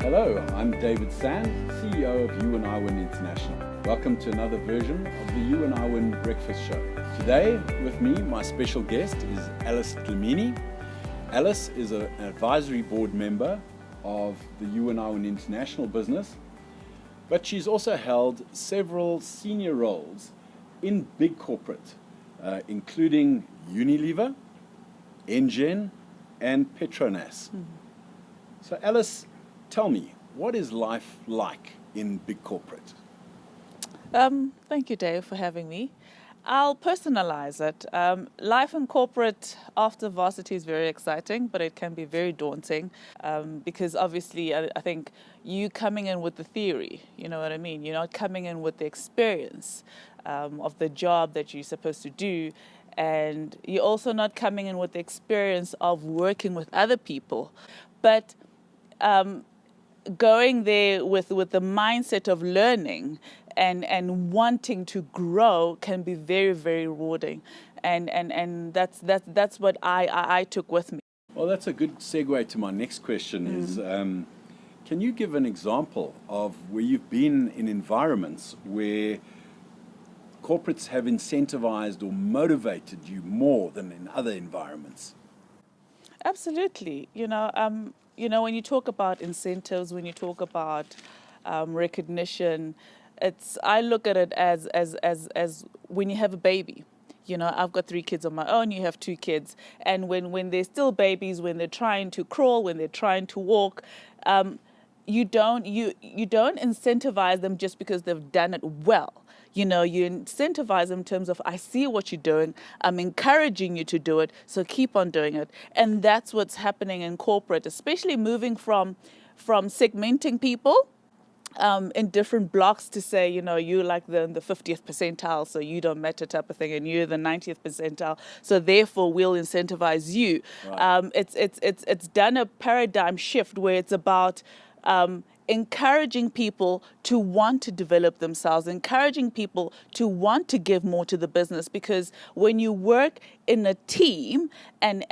Hello, I'm David Sand, CEO of Uwin Iwin International. Welcome to another version of the Uwin Iwin Breakfast Show. Today with me, my special guest is Alice Dlamini. Alice is an advisory board member of the Uwin Iwin International business, but she's also held several senior roles in big corporate, including Unilever, Engen, and Petronas. So Alice, tell me, what is life like in big corporate? Thank you, Dave, for having me. I'll personalize it. Life in corporate after varsity is very exciting, but it can be very daunting because obviously I think you coming in with the theory, you know what I mean? You're not coming in with the experience of the job that you're supposed to do. And you're also not coming in with the experience of working with other people. But going there with the mindset of learning and wanting to grow can be very, very rewarding. And that's what I took with me. Well, that's a good segue to my next question is, can you give an example of where you've been in environments where corporates have incentivized or motivated you more than in other environments? Absolutely. When you talk about incentives, when you talk about recognition, I look at it as when you have a baby. I've got 3 kids of my own, you have 2 kids. And when they're still babies, when they're trying to crawl, when they're trying to walk, you don't incentivize them just because they've done it well. You incentivize them in terms of, I see what you're doing, I'm encouraging you to do it, so keep on doing it. And that's what's happening in corporate, especially moving from segmenting people in different blocks to say, you're like the 50th percentile, so you don't matter type of thing, and you're the 90th percentile, so therefore we'll incentivize you. Right. It's done a paradigm shift where it's about encouraging people to want to develop themselves, encouraging people to want to give more to the business, because when you work in a team and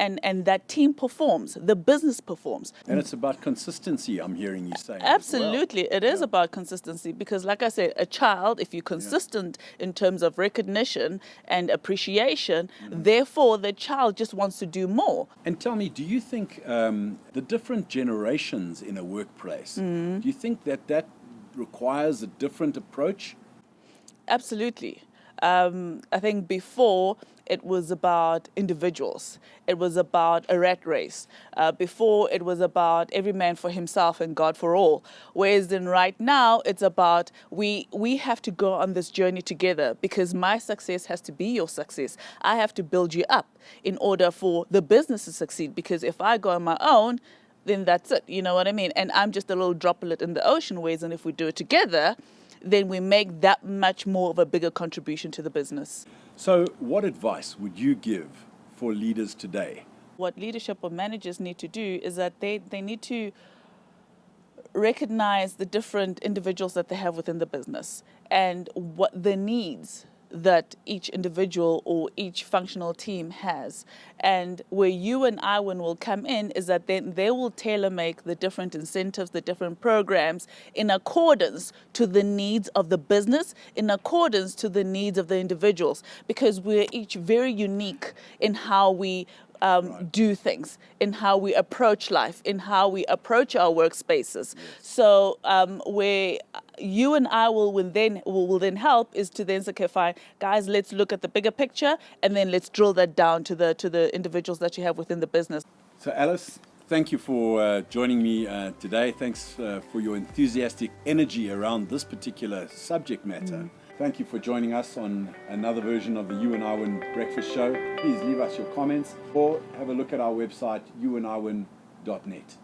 that team performs, the business performs. And it's about consistency, I'm hearing you say. Absolutely, well. It is about consistency, because like I said, a child, if you're consistent in terms of recognition and appreciation, therefore the child just wants to do more. And tell me, do you think the different generations in a workplace, do you think that requires a different approach? Absolutely. I think before it was about individuals. It was about a rat race. Before it was about every man for himself and God for all. Whereas then right now it's about we have to go on this journey together, because my success has to be your success. I have to build you up in order for the business to succeed, because if I go on my own, then that's it, you know what I mean? And I'm just a little droplet in the ocean, whereas and if we do it together, then we make that much more of a bigger contribution to the business. So what advice would you give for leaders today? What leadership or managers need to do is that they need to recognize the different individuals that they have within the business and what the needs that each individual or each functional team has. And where Uwin Iwin will come in is that then they will tailor make the different incentives, the different programs in accordance to the needs of the business, in accordance to the needs of the individuals, because we're each very unique in how we do things, in how we approach life, in how we approach our workspaces. Yes. So where you and I will then help is to then say, okay, fine, guys, let's look at the bigger picture, and then let's drill that down to the individuals that you have within the business. So Alice, thank you for joining me today. Thanks for your enthusiastic energy around this particular subject matter. Thank you for joining us on another version of the Uwin Iwin Breakfast Show. Please leave us your comments or have a look at our website, uwiniwin.net.